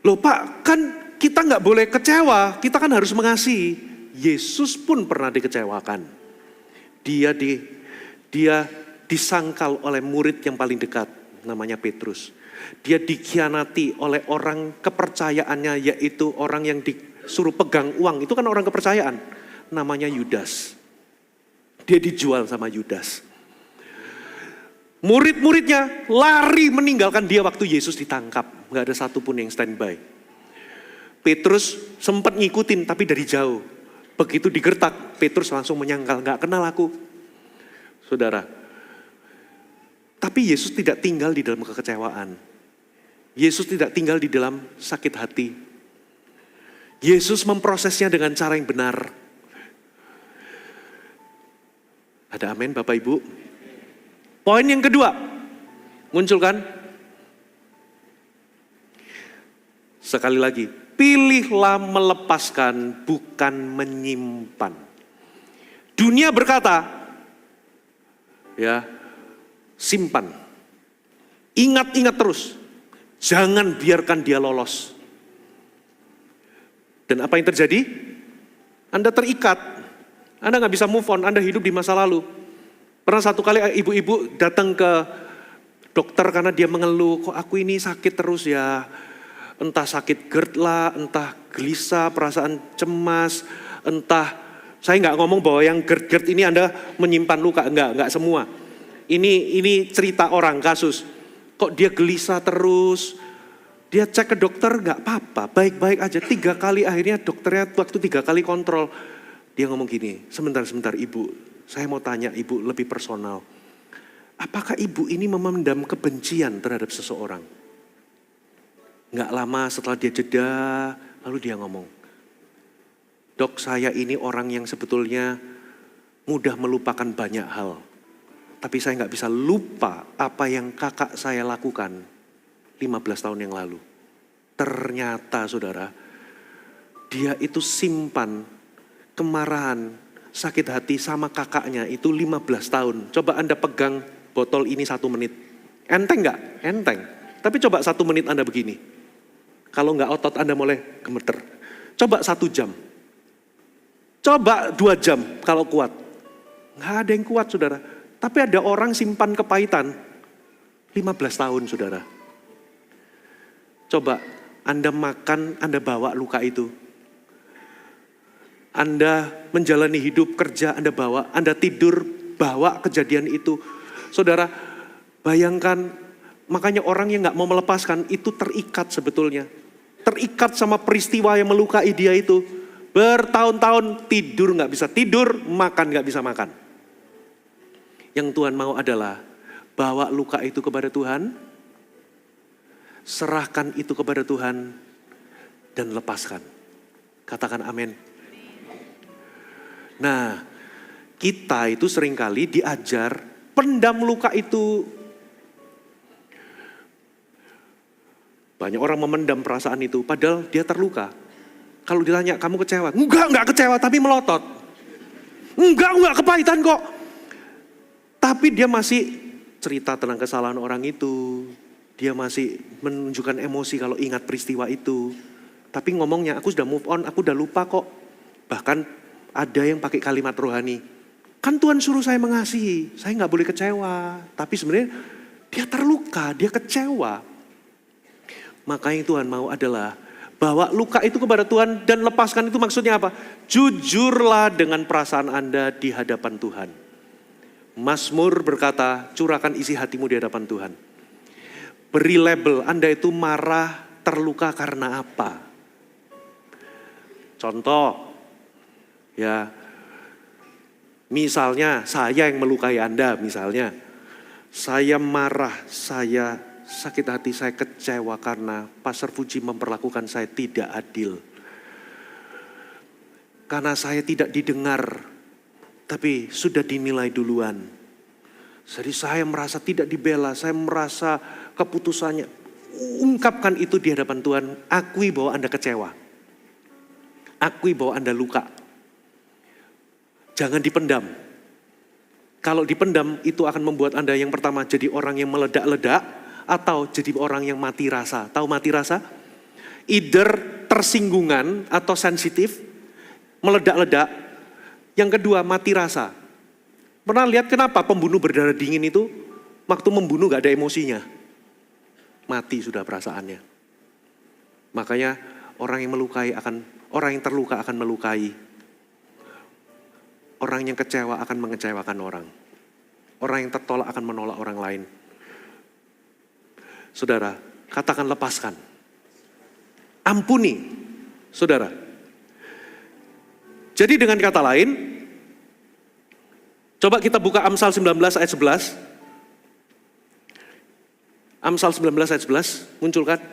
Loh Pak, kan kita nggak boleh kecewa, kita kan harus mengasihi. Yesus pun pernah dikecewakan. Dia disangkal oleh murid yang paling dekat, namanya Petrus. Dia dikhianati oleh orang kepercayaannya, yaitu orang yang disuruh pegang uang. Itu kan orang kepercayaan, namanya Yudas. Dia dijual sama Yudas. Murid-muridnya lari meninggalkan dia waktu Yesus ditangkap. Nggak ada satupun yang standby. Petrus sempat ngikutin tapi dari jauh. Begitu digertak, Petrus langsung menyangkal, nggak kenal aku. Saudara, tapi Yesus tidak tinggal di dalam kekecewaan. Yesus tidak tinggal di dalam sakit hati. Yesus memprosesnya dengan cara yang benar. Ada amin Bapak Ibu? Poin yang kedua, muncul kan? Sekali lagi, pilihlah melepaskan, bukan menyimpan. Dunia berkata, ya, simpan. Ingat-ingat terus. Jangan biarkan dia lolos. Dan apa yang terjadi? Anda terikat. Anda nggak bisa move on, Anda hidup di masa lalu. Pernah satu kali ibu-ibu datang ke dokter karena dia mengeluh, kok aku ini sakit terus ya. Entah sakit GERD lah, entah gelisah, perasaan cemas, entah, saya nggak ngomong bahwa yang GERD ini Anda menyimpan luka, enggak semua. Ini cerita orang, kasus. Kok dia gelisah terus, dia cek ke dokter nggak apa-apa, baik-baik aja. 3 kali akhirnya dokternya waktu 3 kali kontrol, dia ngomong gini, sebentar ibu, saya mau tanya ibu lebih personal. Apakah ibu ini memendam kebencian terhadap seseorang? Nggak lama setelah dia jeda, lalu dia ngomong, dok saya ini orang yang sebetulnya mudah melupakan banyak hal. Tapi saya nggak bisa lupa apa yang kakak saya lakukan 15 tahun yang lalu. Ternyata saudara, dia itu simpan kemarahan, sakit hati sama kakaknya itu 15 tahun. Coba Anda pegang botol ini 1 menit. Enteng nggak? Enteng. Tapi coba 1 menit Anda begini. Kalau nggak otot Anda mulai gemeter. Coba 1 jam. Coba 2 jam kalau kuat. Nggak ada yang kuat saudara. Tapi ada orang simpan kepahitan 15 tahun saudara. Coba Anda makan, Anda bawa luka itu. Anda menjalani hidup, kerja, Anda bawa. Anda tidur, bawa kejadian itu. Saudara, bayangkan, makanya orang yang gak mau melepaskan itu terikat sebetulnya. Terikat sama peristiwa yang melukai dia itu. Bertahun-tahun tidur gak bisa tidur, makan gak bisa makan. Yang Tuhan mau adalah bawa luka itu kepada Tuhan, serahkan itu kepada Tuhan, dan lepaskan. Katakan amin. Nah, kita itu seringkali diajar pendam luka itu. Banyak orang memendam perasaan itu, padahal dia terluka. Kalau ditanya, kamu kecewa? Enggak kecewa, tapi melotot. Enggak kepahitan kok. Tapi dia masih cerita tentang kesalahan orang itu. Dia masih menunjukkan emosi kalau ingat peristiwa itu. Tapi ngomongnya, aku sudah move on, aku udah lupa kok. Bahkan ada yang pakai kalimat rohani. Kan Tuhan suruh saya mengasihi, saya gak boleh kecewa. Tapi sebenarnya dia terluka, dia kecewa. Maka yang Tuhan mau adalah bawa luka itu kepada Tuhan dan lepaskan itu maksudnya apa? Jujurlah dengan perasaan Anda di hadapan Tuhan. Mazmur berkata, curahkan isi hatimu di hadapan Tuhan. Beri label, Anda itu marah, terluka karena apa? Contoh, ya, Misalnya saya yang melukai Anda, misalnya. Saya marah, saya sakit hati, saya kecewa karena Pastor Fuji memperlakukan saya tidak adil. Karena saya tidak didengar, tapi sudah dinilai duluan. Jadi saya merasa tidak dibela, saya merasa keputusannya. Ungkapkan itu di hadapan Tuhan, akui bahwa Anda kecewa. Akui bahwa Anda luka. Jangan dipendam. Kalau dipendam itu akan membuat Anda yang pertama jadi orang yang meledak-ledak atau jadi orang yang mati rasa. Tahu mati rasa? Either tersinggungan atau sensitif, meledak-ledak. Yang kedua mati rasa. Pernah lihat kenapa pembunuh berdarah dingin itu waktu membunuh gak ada emosinya? Mati sudah perasaannya. Makanya orang yang terluka akan melukai. Orang yang kecewa akan mengecewakan orang. Orang yang tertolak akan menolak orang lain. Saudara, katakan lepaskan. Ampuni, saudara. Jadi dengan kata lain, coba kita buka Amsal 19 ayat 11. Amsal 19 ayat 11, munculkan.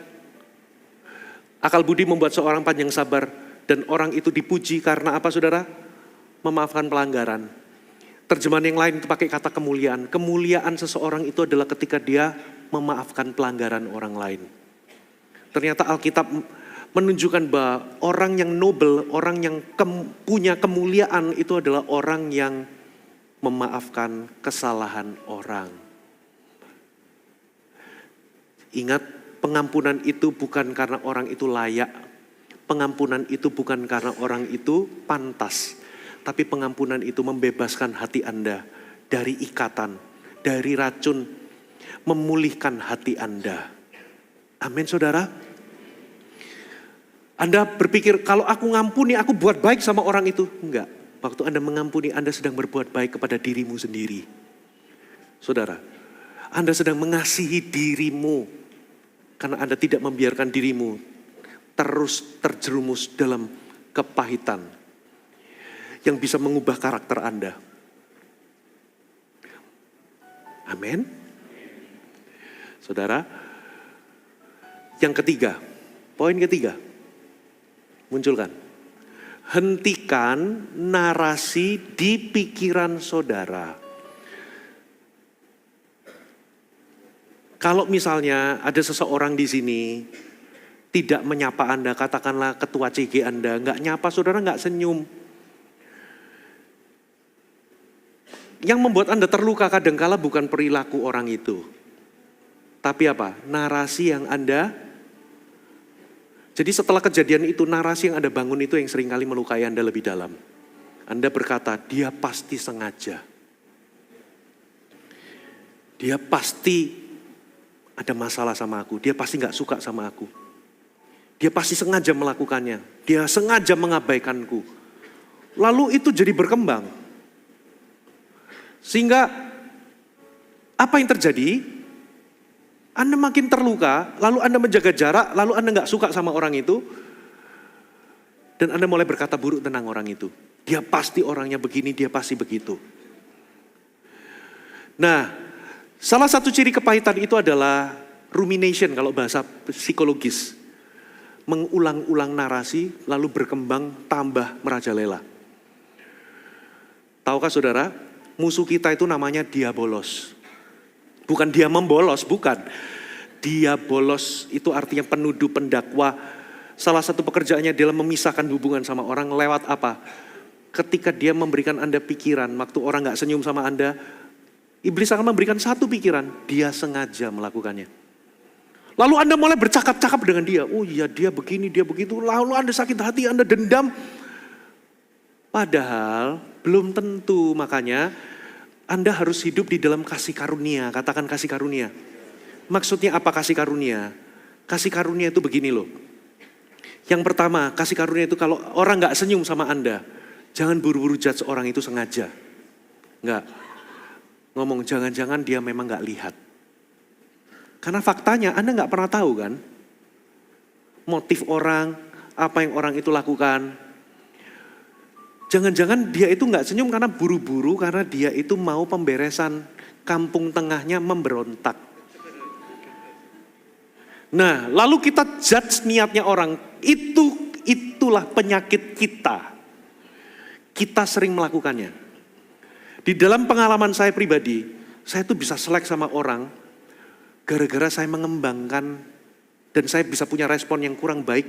Akal budi membuat seorang panjang sabar dan orang itu dipuji karena apa saudara? Memaafkan pelanggaran. Terjemahan yang lain itu pakai kata kemuliaan. Kemuliaan seseorang itu adalah ketika dia memaafkan pelanggaran orang lain. Ternyata Alkitab menunjukkan bahwa orang yang noble, orang yang punya kemuliaan itu adalah orang yang memaafkan kesalahan orang. Ingat, pengampunan itu bukan karena orang itu layak. Pengampunan itu bukan karena orang itu pantas. Tapi pengampunan itu membebaskan hati Anda dari ikatan, dari racun, memulihkan hati Anda. Amin saudara. Anda berpikir kalau aku ngampuni aku buat baik sama orang itu. Enggak, waktu Anda mengampuni Anda sedang berbuat baik kepada dirimu sendiri. Saudara, Anda sedang mengasihi dirimu. Karena Anda tidak membiarkan dirimu terus terjerumus dalam kepahitan yang bisa mengubah karakter Anda. Amin. Saudara, yang ketiga, poin ketiga, munculkan. Hentikan narasi di pikiran saudara. Kalau misalnya ada seseorang di sini tidak menyapa Anda, katakanlah ketua CG Anda, nggak nyapa saudara, nggak senyum. Yang membuat Anda terluka kadangkala bukan perilaku orang itu. Tapi apa? Narasi yang Anda. Jadi setelah kejadian itu, narasi yang Anda bangun itu yang seringkali melukai Anda lebih dalam. Anda berkata, dia pasti sengaja. Dia pasti ada masalah sama aku. Dia pasti gak suka sama aku. Dia pasti sengaja melakukannya. Dia sengaja mengabaikanku. Lalu itu jadi berkembang. Sehingga apa yang terjadi? Anda makin terluka, lalu Anda menjaga jarak, lalu Anda gak suka sama orang itu. Dan Anda mulai berkata buruk tentang orang itu. Dia pasti orangnya begini, dia pasti begitu. Nah, salah satu ciri kepahitan itu adalah rumination kalau bahasa psikologis. Mengulang-ulang narasi, lalu berkembang tambah merajalela. Tahukah saudara? Musuh kita itu namanya diabolos. Bukan dia membolos, bukan. Diabolos itu artinya penuduh, pendakwa. Salah satu pekerjaannya adalah memisahkan hubungan sama orang lewat apa? Ketika dia memberikan Anda pikiran, waktu orang gak senyum sama Anda, iblis akan memberikan satu pikiran, dia sengaja melakukannya. Lalu Anda mulai bercakap-cakap dengan dia. Oh iya dia begini, dia begitu. Lalu Anda sakit hati, Anda dendam. Padahal belum tentu, makanya Anda harus hidup di dalam kasih karunia. Katakan kasih karunia. Maksudnya apa kasih karunia? Kasih karunia itu begini loh. Yang pertama, kasih karunia itu kalau orang gak senyum sama Anda, jangan buru-buru judge orang itu sengaja. Enggak. Ngomong jangan-jangan dia memang gak lihat. Karena faktanya Anda gak pernah tahu kan. Motif orang, apa yang orang itu lakukan. Jangan-jangan dia itu nggak senyum karena buru-buru, karena dia itu mau pemberesan kampung tengahnya memberontak. Nah, lalu kita judge niatnya orang. Itulah penyakit kita. Kita sering melakukannya. Di dalam pengalaman saya pribadi, saya tuh bisa selek sama orang gara-gara saya mengembangkan dan saya bisa punya respon yang kurang baik.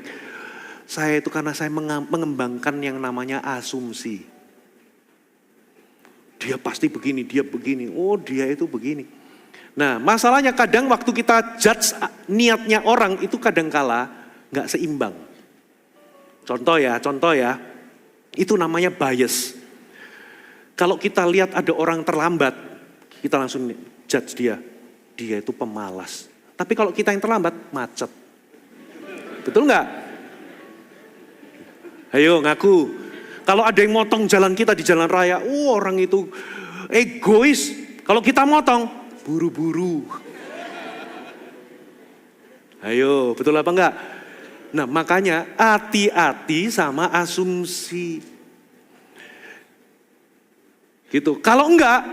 Saya itu karena saya mengembangkan yang namanya asumsi. Dia pasti begini, dia begini. Oh, dia itu begini. Nah, masalahnya kadang waktu kita judge niatnya orang itu kadangkala nggak seimbang. Contoh ya, itu namanya bias. Kalau kita lihat ada orang terlambat, kita langsung judge dia itu pemalas. Tapi kalau kita yang terlambat, macet. Betul nggak? Ayo ngaku. Kalau ada yang motong jalan kita di jalan raya, orang itu egois. Kalau kita motong, buru-buru. Ayo, betul apa enggak? Nah, makanya hati-hati sama asumsi. Gitu. Kalau enggak,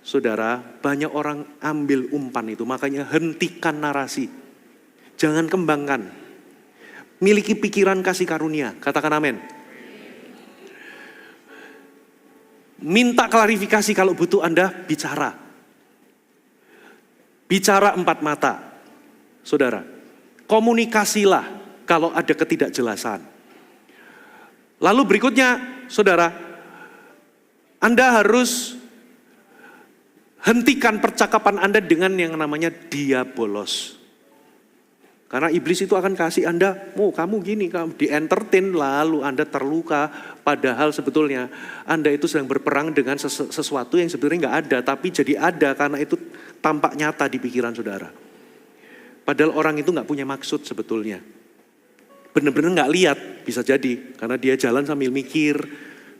saudara, banyak orang ambil umpan itu. Makanya hentikan narasi. Jangan kembangkan. Miliki pikiran kasih karunia. Katakan amin. Minta klarifikasi kalau butuh Anda bicara. Bicara 4 mata. Saudara, komunikasilah kalau ada ketidakjelasan. Lalu berikutnya, saudara, Anda harus hentikan percakapan Anda dengan yang namanya diabolos. Karena iblis itu akan kasih Anda, kamu gini, kamu di-entertain, lalu Anda terluka. Padahal sebetulnya Anda itu sedang berperang dengan sesuatu yang sebenarnya nggak ada, tapi jadi ada karena itu tampak nyata di pikiran saudara. Padahal orang itu nggak punya maksud sebetulnya. Benar-benar nggak lihat, bisa jadi. Karena dia jalan sambil mikir,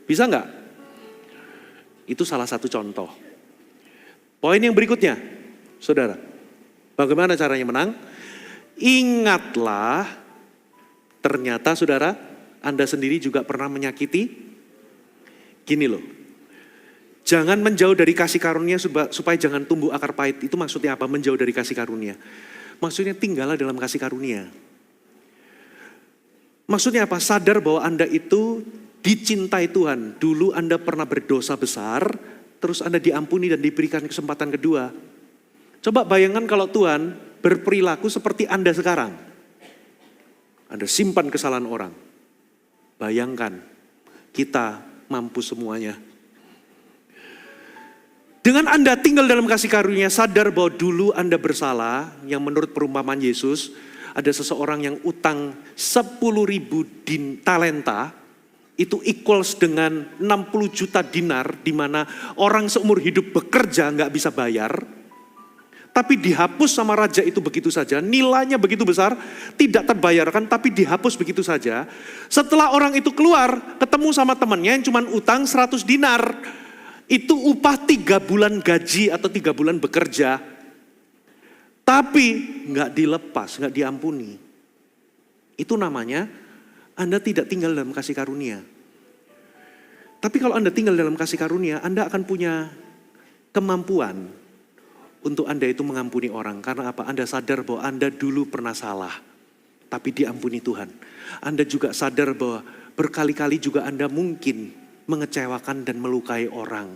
bisa nggak? Itu salah satu contoh. Poin yang berikutnya, saudara. Bagaimana caranya menang? Ingatlah, ternyata saudara, Anda sendiri juga pernah menyakiti. Gini loh, jangan menjauh dari kasih karunia supaya jangan tumbuh akar pahit. Itu maksudnya apa? Menjauh dari kasih karunia. Maksudnya tinggallah dalam kasih karunia. Maksudnya apa? Sadar bahwa Anda itu dicintai Tuhan. Dulu Anda pernah berdosa besar, terus Anda diampuni dan diberikan kesempatan kedua. Coba bayangkan kalau Tuhan berperilaku seperti Anda sekarang. Anda simpan kesalahan orang. Bayangkan, kita mampu semuanya. Dengan Anda tinggal dalam kasih karunia, sadar bahwa dulu Anda bersalah, yang menurut perumpamaan Yesus, ada seseorang yang utang 10.000 talenta, itu equals dengan 60 juta dinar, di mana orang seumur hidup bekerja nggak bisa bayar. Tapi dihapus sama raja itu begitu saja, nilainya begitu besar, tidak terbayarkan tapi dihapus begitu saja. Setelah orang itu keluar, ketemu sama temannya yang cuma utang 100 dinar. Itu upah 3 bulan gaji atau 3 bulan bekerja. Tapi nggak dilepas, nggak diampuni. Itu namanya Anda tidak tinggal dalam kasih karunia. Tapi kalau Anda tinggal dalam kasih karunia, Anda akan punya kemampuan untuk Anda itu mengampuni orang. Karena apa? Anda sadar bahwa Anda dulu pernah salah, tapi diampuni Tuhan. Anda juga sadar bahwa berkali-kali juga Anda mungkin mengecewakan dan melukai orang.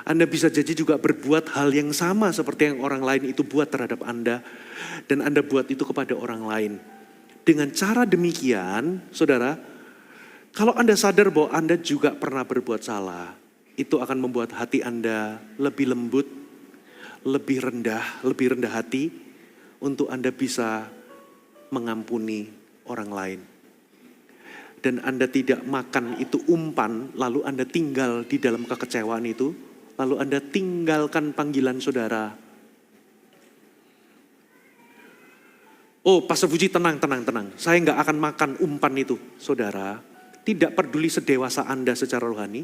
Anda bisa jadi juga berbuat hal yang sama seperti yang orang lain itu buat terhadap Anda. Dan Anda buat itu kepada orang lain. Dengan cara demikian, saudara, kalau Anda sadar bahwa Anda juga pernah berbuat salah, itu akan membuat hati Anda lebih lembut, lebih rendah hati untuk Anda bisa mengampuni orang lain. Dan Anda tidak makan itu umpan, lalu Anda tinggal di dalam kekecewaan itu, lalu Anda tinggalkan panggilan saudara. Oh, Pastor Puji, tenang. Saya nggak akan makan umpan itu, saudara. Tidak peduli sedewasa Anda secara rohani,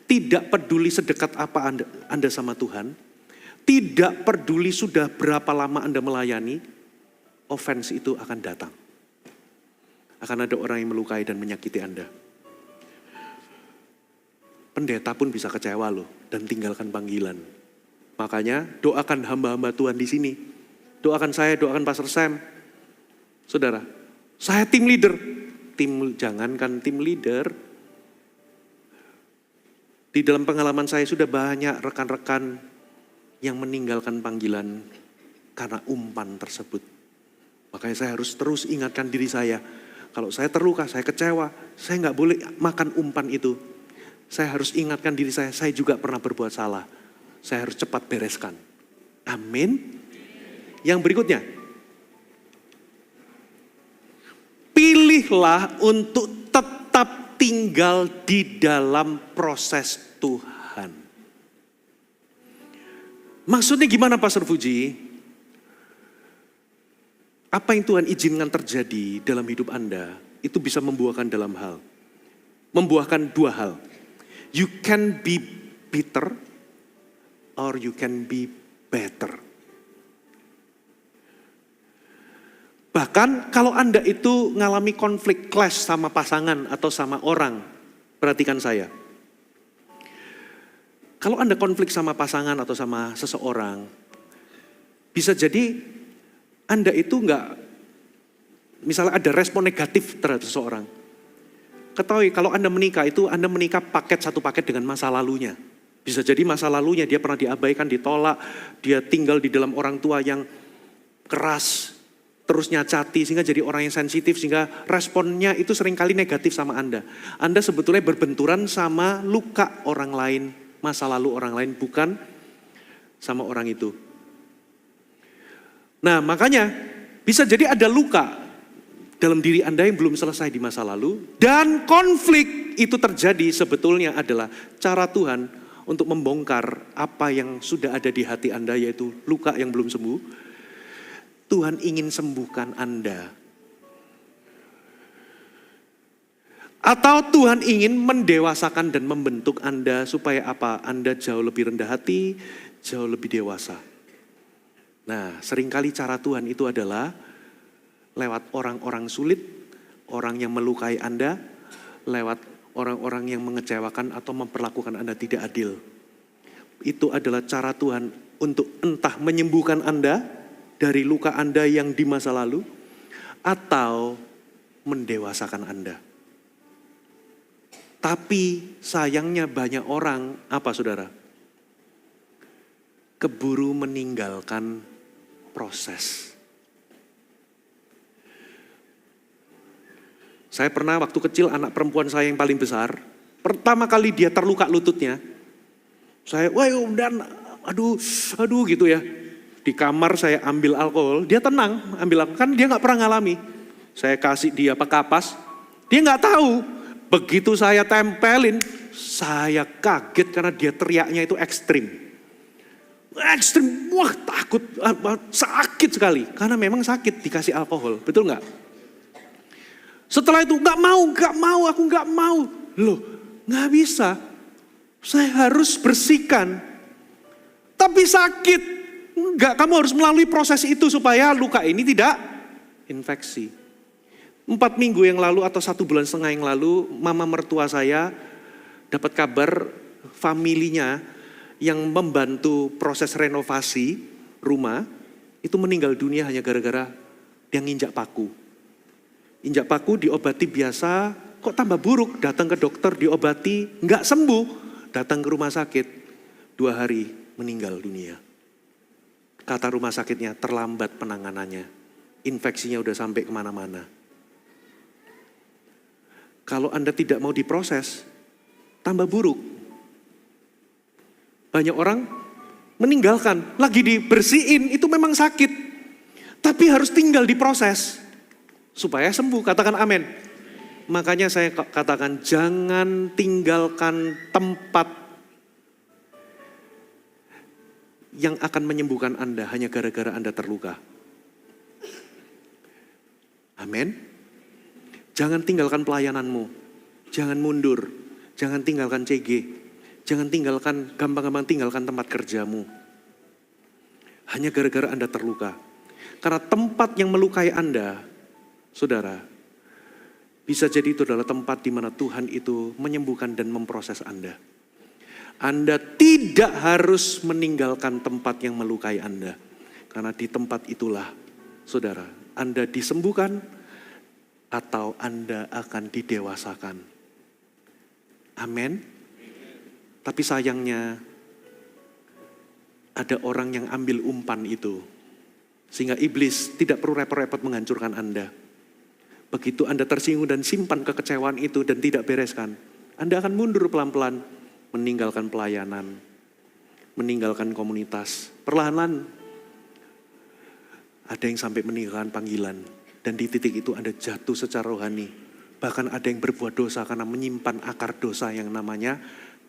tidak peduli sedekat apa Anda sama Tuhan. Tidak peduli sudah berapa lama Anda melayani, offense itu akan datang. Akan ada orang yang melukai dan menyakiti Anda. pendeta pun bisa kecewa loh dan tinggalkan panggilan. Makanya doakan hamba-hamba Tuhan di sini. Doakan saya, doakan Pastor Sam. Saudara, saya tim leader. Jangankan tim leader. Di dalam pengalaman saya sudah banyak rekan-rekan yang meninggalkan panggilan karena umpan tersebut. Makanya saya harus terus ingatkan diri saya. Kalau saya terluka, saya kecewa, saya nggak boleh makan umpan itu. Saya harus ingatkan diri saya juga pernah berbuat salah. Saya harus cepat bereskan. Amin. Yang berikutnya. Pilihlah untuk tetap tinggal di dalam proses Tuhan. Maksudnya gimana Pastor Fuji? Apa yang Tuhan izinkan terjadi dalam hidup Anda, itu bisa membuahkan dua hal. You can be bitter or you can be better. Bahkan kalau Anda itu ngalami konflik clash sama pasangan atau sama orang, perhatikan saya. Kalau Anda konflik sama pasangan atau sama seseorang, bisa jadi Anda itu misalnya ada respon negatif terhadap seseorang. Ketahui kalau Anda menikah itu Anda menikah satu paket dengan masa lalunya. Bisa jadi masa lalunya dia pernah diabaikan, ditolak, dia tinggal di dalam orang tua yang keras, terus nyacati sehingga jadi orang yang sensitif sehingga responnya itu seringkali negatif sama Anda. Anda sebetulnya berbenturan sama luka orang lain, masa lalu orang lain, bukan sama orang itu. Nah makanya bisa jadi ada luka dalam diri Anda yang belum selesai di masa lalu. Dan konflik itu terjadi sebetulnya adalah cara Tuhan untuk membongkar apa yang sudah ada di hati Anda, yaitu luka yang belum sembuh. Tuhan ingin sembuhkan Anda. Atau Tuhan ingin mendewasakan dan membentuk Anda supaya apa? Anda jauh lebih rendah hati, jauh lebih dewasa. Nah, seringkali cara Tuhan itu adalah lewat orang-orang sulit, orang yang melukai Anda, lewat orang-orang yang mengecewakan atau memperlakukan Anda tidak adil. Itu adalah cara Tuhan untuk entah menyembuhkan Anda dari luka Anda yang di masa lalu, atau mendewasakan Anda. Tapi sayangnya banyak orang, apa saudara? Keburu meninggalkan proses. Saya pernah waktu kecil anak perempuan saya yang paling besar, pertama kali dia terluka lututnya, saya, aduh gitu ya. Di kamar saya ambil alkohol, dia tenang ambil alkohol, kan dia gak pernah ngalami. Saya kasih dia kapas, dia gak tahu. Begitu saya tempelin, saya kaget karena dia teriaknya itu ekstrim. Ekstrim, wah takut, sakit sekali. Karena memang sakit dikasih alkohol, betul gak? Setelah itu gak mau, aku gak mau. Loh gak bisa, saya harus bersihkan. Tapi sakit, enggak, kamu harus melalui proses itu supaya luka ini tidak infeksi. 4 minggu yang lalu atau 1 bulan setengah yang lalu, mama mertua saya dapat kabar familinya yang membantu proses renovasi rumah, itu meninggal dunia hanya gara-gara dia nginjak paku. Injak paku diobati biasa, kok tambah buruk, datang ke dokter diobati, enggak sembuh, datang ke rumah sakit, 2 hari meninggal dunia. Kata rumah sakitnya terlambat penanganannya, infeksinya udah sampai kemana-mana. Kalau Anda tidak mau diproses, tambah buruk. Banyak orang meninggalkan, lagi dibersihin, itu memang sakit. Tapi harus tinggal diproses, supaya sembuh, katakan amin. Makanya saya katakan, jangan tinggalkan tempat yang akan menyembuhkan Anda hanya gara-gara Anda terluka. Amin. Jangan tinggalkan pelayananmu, jangan mundur, jangan tinggalkan CG, jangan tinggalkan, gampang-gampang tinggalkan tempat kerjamu. Hanya gara-gara Anda terluka. Karena tempat yang melukai Anda, saudara, bisa jadi itu adalah tempat di mana Tuhan itu menyembuhkan dan memproses Anda. Anda tidak harus meninggalkan tempat yang melukai Anda. Karena di tempat itulah, saudara, Anda disembuhkan atau Anda akan didewasakan. Amin. Tapi sayangnya, ada orang yang ambil umpan itu. Sehingga iblis tidak perlu repot-repot menghancurkan Anda. Begitu Anda tersinggung dan simpan kekecewaan itu dan tidak bereskan, Anda akan mundur pelan-pelan, meninggalkan pelayanan, meninggalkan komunitas. Perlahan-lahan, ada yang sampai meninggalkan panggilan. Dan di titik itu Anda jatuh secara rohani. Bahkan ada yang berbuat dosa karena menyimpan akar dosa yang namanya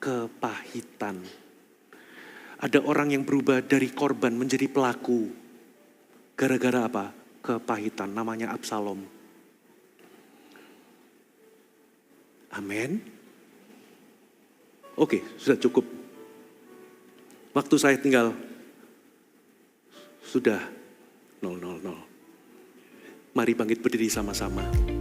kepahitan. Ada orang yang berubah dari korban menjadi pelaku. Gara-gara apa? Kepahitan, namanya Absalom. Amin. Oke, sudah cukup. Waktu saya tinggal sudah 000. Mari bangkit berdiri sama-sama.